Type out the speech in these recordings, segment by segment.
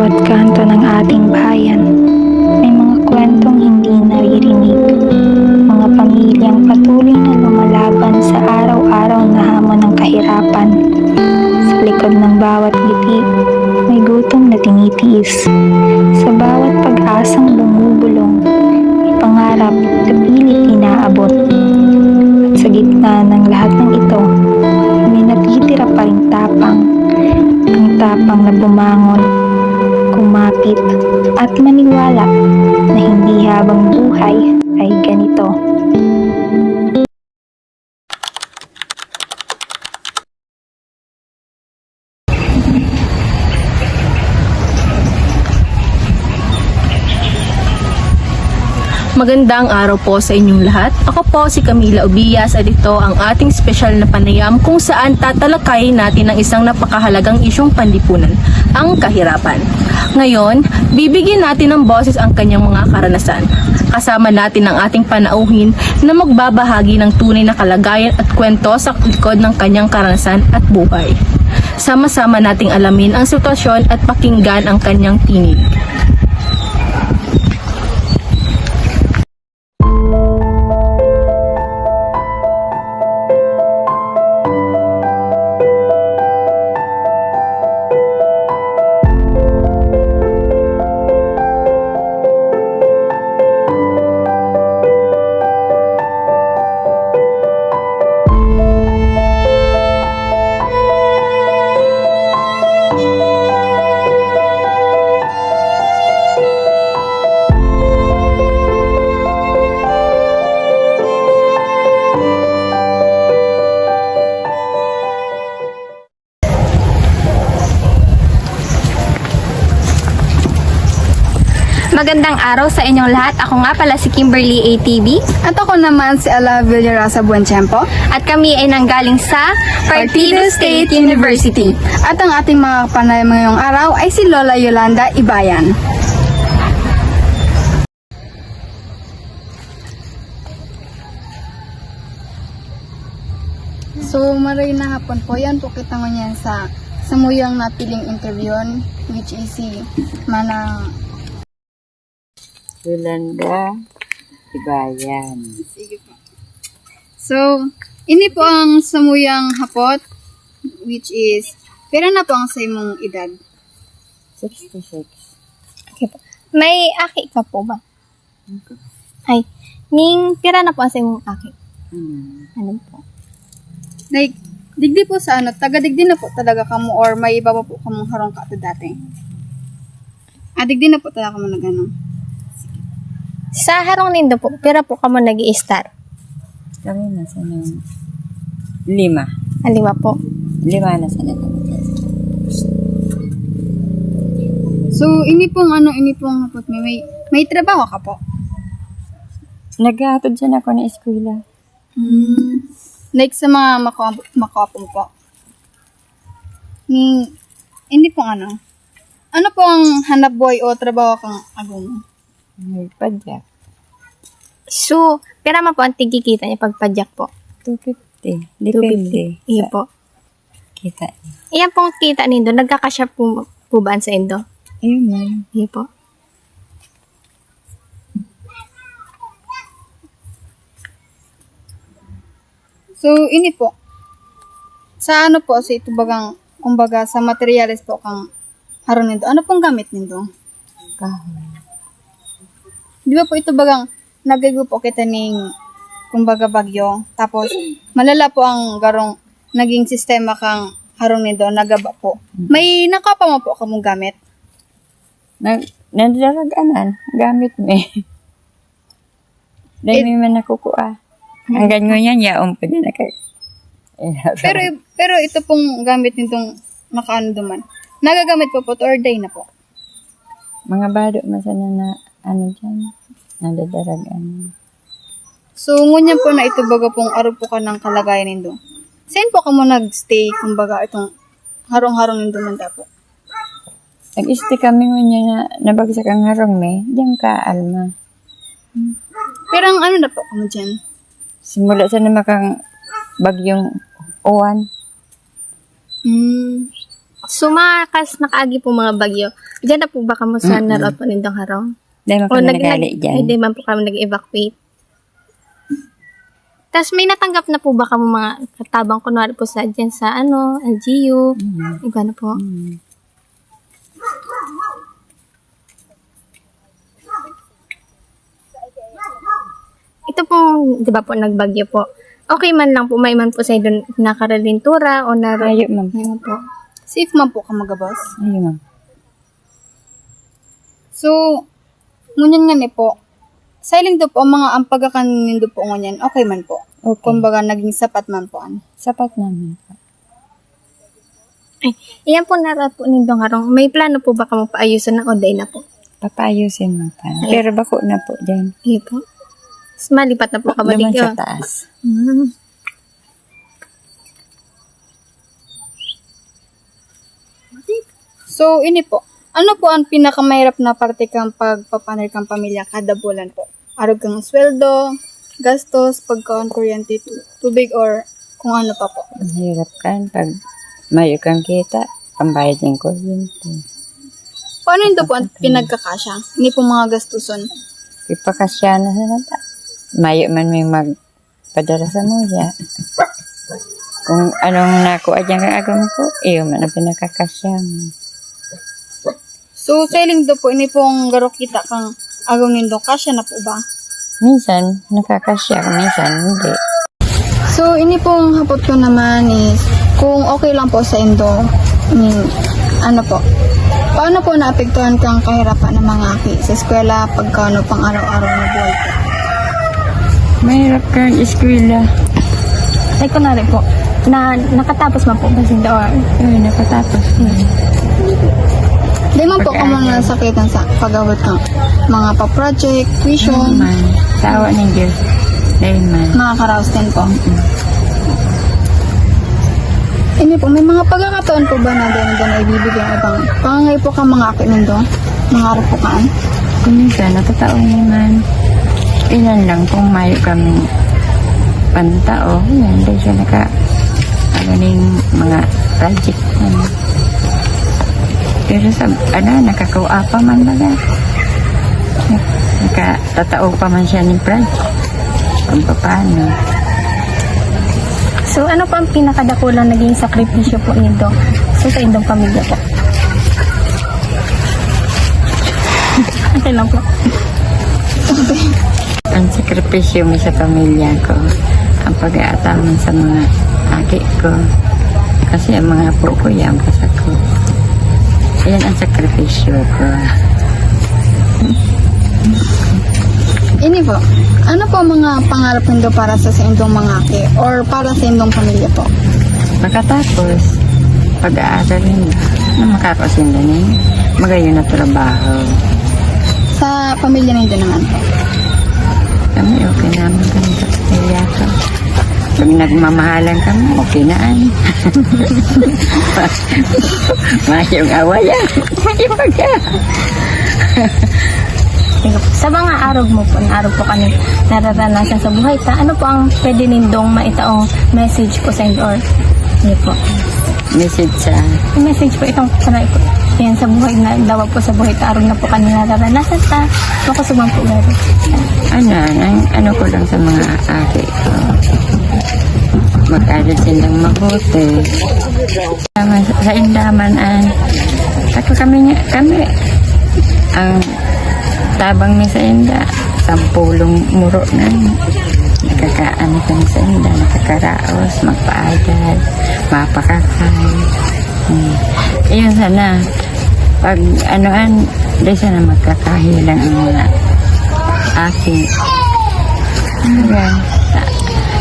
bawat kanto ng ating bayan, may mga kwentong hindi naririnig. Mga pamilyang patuloy na lumalaban sa araw-araw na hamon ng kahirapan. Sa likod ng bawat ngiti, may gutom na tinitiis. Sa bawat pag-asang bumubulong, may pangarap na pilit inaabot. At sa gitna ng lahat ng ito, may natitira pa ring tapang. Ang tapang na bumangon, kumapit, at maniwala na hindi habang buhay ay ganito. Magandang araw po sa inyong lahat. Ako po si Camila Ubias at ito ang ating special na panayam kung saan tatalakayin natin ang isang napakahalagang isyong panlipunan, ang kahirapan. Ngayon, bibigyan natin ng boses ang kanyang mga karanasan. Kasama natin ang ating panauhin na magbabahagi ng tunay na kalagayan at kwento sa likod ng kanyang karanasan at buhay. Sama-sama nating alamin ang sitwasyon at pakinggan ang kanyang tinig. Magandang araw sa inyong lahat. Ako nga pala si Kimberly ATV. At ako naman si Ella Villarasa Buenchempo. At kami ay nanggaling sa Partido State University. At ang ating mga panayam ngayong araw ay si Lola Yolanda Ibayan. So, maray na hapon po. Yan po kita ngunyan sa samuyang napiling interview which is si Manang Yolanda Ibayan. Sige po. So, ini po ang samuyang hapot, which is, pera na po ang sa imong edad. 66. May aki ka po ba? Ay, ning tira na po sa imong aki. Ano po? Like, digdi po sa ano, taga-digdi na po talaga kamo or may iba pa po kamong harong ka to dati. Digdi na po talaga kamo na gano'n. Sa harong nindo po, pira po ka mo nag-i-star. Kami nasa ng 5. Alima po. 5 na sa nito. So, ini pong hapot may trabaho ka po. Naghahatod siya na ako ng eskwela. Like sa mga makapong po. Hindi pong ano. Ano pong hanap buhay o trabaho kang agong? Nagpadyak. So, pira man po ang tigikita niya pagpadyak po. 250. Depende. Iya po. Kita. Iyan pong kita nindo, nagkakasya po ba sa indo? Ayun man. Iya po. So, ini po. Sa ano po, sa ito bagang, kumbaga, sa materials po kang haron nito. Ano pong gamit nito? Kahoy. Di ba po ito bagang, nagago po kita ning, kumbaga, bagyo. Tapos, malala po ang garong naging sistema kang haron nito, nagaba po. May nakapa mo po kamong gamit? Nadalaganan. Gamit mo eh. Dahil may man nakukuha. Hanggang ngayon, yaon pa din na kay. Pero ito pong gamit nitong nakaano duman. Nagagamit po po to or day na po? Mga bado masana na ano dyan. Nadadaragan. So, ngunyan po na ito baga pong araw po ka ng kalagayan nindo. Saan po ka mo nagstay, kumbaga, itong harong-harong nindo man po? Nag-isti kami ngayon na nabagsak ang harong me. Diyan ka, Alma. Pero ang ano na po ka mo dyan? Simula sa namakang bagyong uwan. Sumakas nakaagi po mga bagyo. Diyan na po ba kamo sa naroon po nindong harong? Dahil mo kami nagali dyan. Hindi man po kami nag-evacuate. Tapos may natanggap na po ba kamo mga katabang kunwari po sa dyan sa LGU? Iba na po. Ito po, di ba po, nagbagyo po. Okay man lang po, may man po sa doon nakaralintura o Ayo, ma'am. Ayun po. Safe man po ka magabas. Ayo, ma'am. So, ngunyan nga ni po, sailing do po, ang mga ang pagkakanin do po ngunyan, okay man po. Okay. Kumbaga, naging sapat man po. Sapat naman po. Ay, iyan po narat po nindong harong. May plano po ba kamo paayusan ng oday na po? Papayusin mo pa. Pero bako na po dyan. Iya po. Mas malipat na po kabalik Naman yun. sa taas. So, ini po, ano po ang pinakamahirap na parte kang pagpapanir kang pamilya kada bulan po? Arog kang sweldo, gastos, pagkaon kuryente, tubig, or kung ano pa po. Mahirap kan pag mayo kang kita, pambayad yung kuryente. Paano yun do po ang pinagkakasya? Hindi po mga gastuson. Ipakasya na sa nata. Mayo man may magpadala sa muya. Kung anong nakuha dyan kang agam ko, iyo man ang pinakakasya mo. So, sailing do po, ini pong garo kita kang agong nindo, kasya na po ba? Minsan, nakakasya, minsan hindi. So, ini pong hapot ko naman is, kung okay lang po sa indo, ano po, paano po naapektuhan kang kahirapan ng mga aki sa eskwela, pagkano pang araw-araw na buhay po? Mahirap kang eskwela. Ay, kunwari po, na nakatapos man po ba si Dor? Ay, nakatapos na. Di man po ka mga nasakitan sa pag-awat kang mga pa-project, tuition, Man, tawa ng Diyos. Dahil man. mga karaos din po. Ini po, may mga pagkakataon po ba na ganun ay bibigyan ibang pangangay po ka mga aki nindo? Mga arapukaan? Kung minsan, natataon naman. Ilan lang kung mayo kami pantao. Yan, dahil siya ano na yung mga project. Pero sa, nakakawa pa man baga. Nakatatao pa man siya ng project. Kung paano. So, ano pa ang pinakadakulang naging sakripisyo po nindo sa indong pamilya po? Okay lang po. Ang sakripisyo mo sa pamilya ko, ang pag-aataman sa mga aki ko. Kasi ang mga apo ko yan pa ko. Ayan ang sakripisyo ko. Ini po, ano po ang mga pangarap nindo para sa indong mga aki or para sa indong pamilya po? Pagkatapos, pag-aaral nila, na makakasinda niya, magayon na trabaho. Sa pamilya nindo naman po. Kami, okay naman kami sa pamilya ko. Pag nagmamahalan kami, okay na an. Mayong awayan. Sa mga araw mo po, na araw po kami nararanasan sa buhay ta, ano po ang pwede nindong maitaong message po sa inyo or hindi po? Message sa Yung message po itong sanay po. Yan sa buhay na daw po sa buhay ta, araw na po kami nararanasan ta. Makusubang po meron. ano ko lang sa mga aki ko. Mag-aral silang mabuti. Sa indaman ako kami ang tabang mi sa inda, 10 muro na. Nakakaano kami sa inda, nakakaraos, magpaadal, mapakakay. Iyon sana, pag di sana magkakahilang ang mga aki.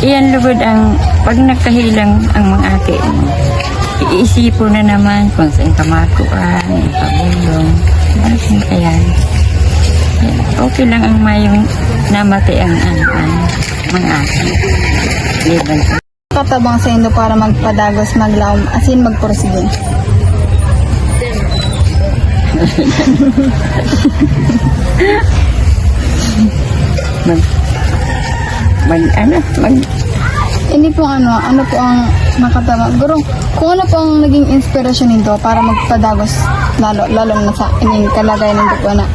Iyan lugod ang, pag nagkahilang ang mga aki, iisipo na naman kung saan kamakuan, pabulong, kaya okay lang ang mayong namatay ang mga aki. Liban sa Katabang sa indo para magpadagos, maglaom, asin magpursige. Hindi po ano po ang nakatama. Pero kung ano po ang naging inspirasyon nito para magpadagos lalo na sa inyong kalagayan nito po na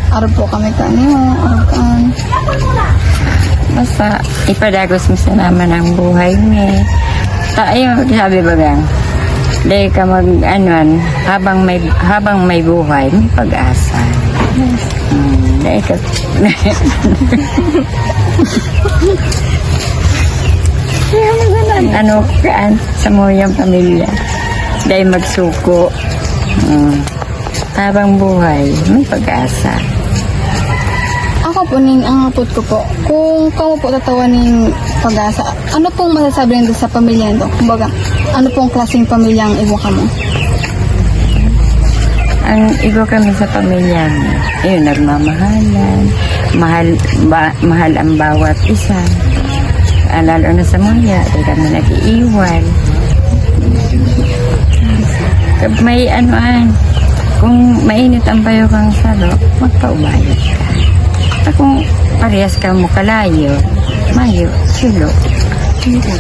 araw po kami kanyo, araw kan. Basta ipadagos mo sa naman ang buhay niya. Tayo, sabi ba gang, dahil ka habang may buhay, may pag-asa. Dahil ka, ano kaan sa moyang pamilya. Dahil magsuko. Habang buhay, may pag-asa. Ako po, ang apot ko po, kung kamo po tatawanin pag-asa, ano pong masasabi nito sa pamilya nito? Kumbaga, ano pong klaseng pamilya ang ibo ka mo? Ang igo kami sa pamilya mo, ayun, nagmamahalan, mahal ang bawat isa. Lalo na sa mga, di kami nag-iiwan. May kung mainit ang bayo kang salo, magpaubayot ka. At kung parehas ka mo kalayo, mayo, sulo.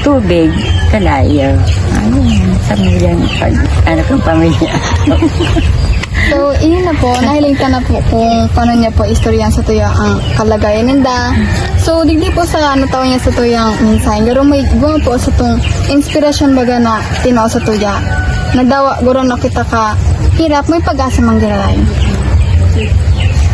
Tubig, kalayo. Ayun, sa milyang kang pamilya. So, yun na po, nahiling ka na po kung paano niya po istoryan sa tuya ang kalagayan ninda. So, digdi po sa tawag niya sa tuyang minsan. Pero may gumawa po sa itong inspirasyon baga na tinao sa tuya. Nagdawa, guro na kita ka hirap, may pag-asa mang ginalay.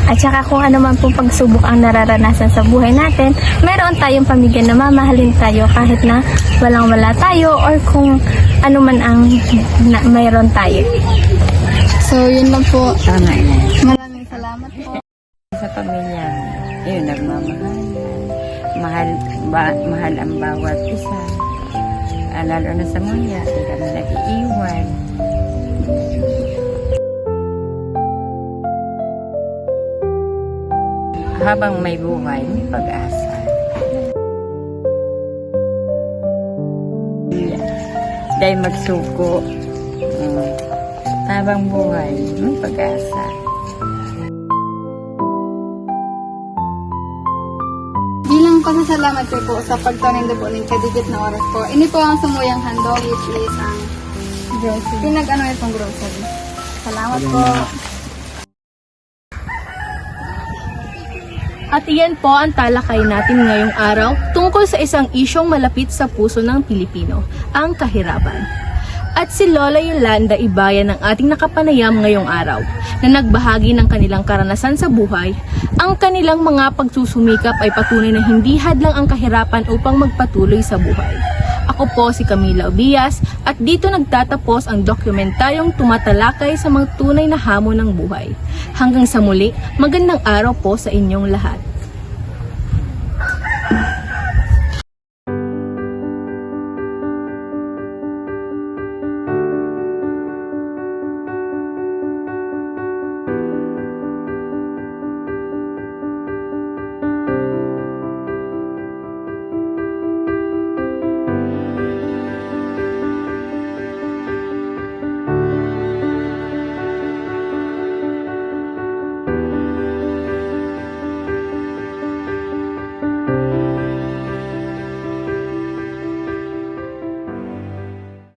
At saka kung ano man pong pagsubok ang nararanasan sa buhay natin, meron tayong pamilya na mamahalin tayo kahit na walang-wala tayo or kung ano man ang mayroon tayo. So, yun lang po. Tama yan. Maraming salamat po. Sa pamilya mo, ayun, nagmamahalan. Mahal ang bawat isa. Lalo na sa mga, di kami nag-iiwan. Habang may buhay, may pag-asa. Dahil magsuko. Habang buhay, may pag-asa. Bilang pasasalamat ko po sa pagtanim po ng kadigit na oras po. Ini po ang sumuyang handog, which is ang grocery. Pinag-ano itong grocery. Salamat po. At iyan po ang talakay natin ngayong araw tungkol sa isang isyong malapit sa puso ng Pilipino, ang kahirapan. At si Lola Yolanda Ibayan ang ating nakapanayam ngayong araw na nagbahagi ng kanilang karanasan sa buhay. Ang kanilang mga pagsusumikap ay patunay na hindi hadlang ang kahirapan upang magpatuloy sa buhay. Ako po si Camila Obias at dito nagtatapos ang dokumentaryong tumatalakay sa mga tunay na hamon ng buhay. Hanggang sa muli, magandang araw po sa inyong lahat.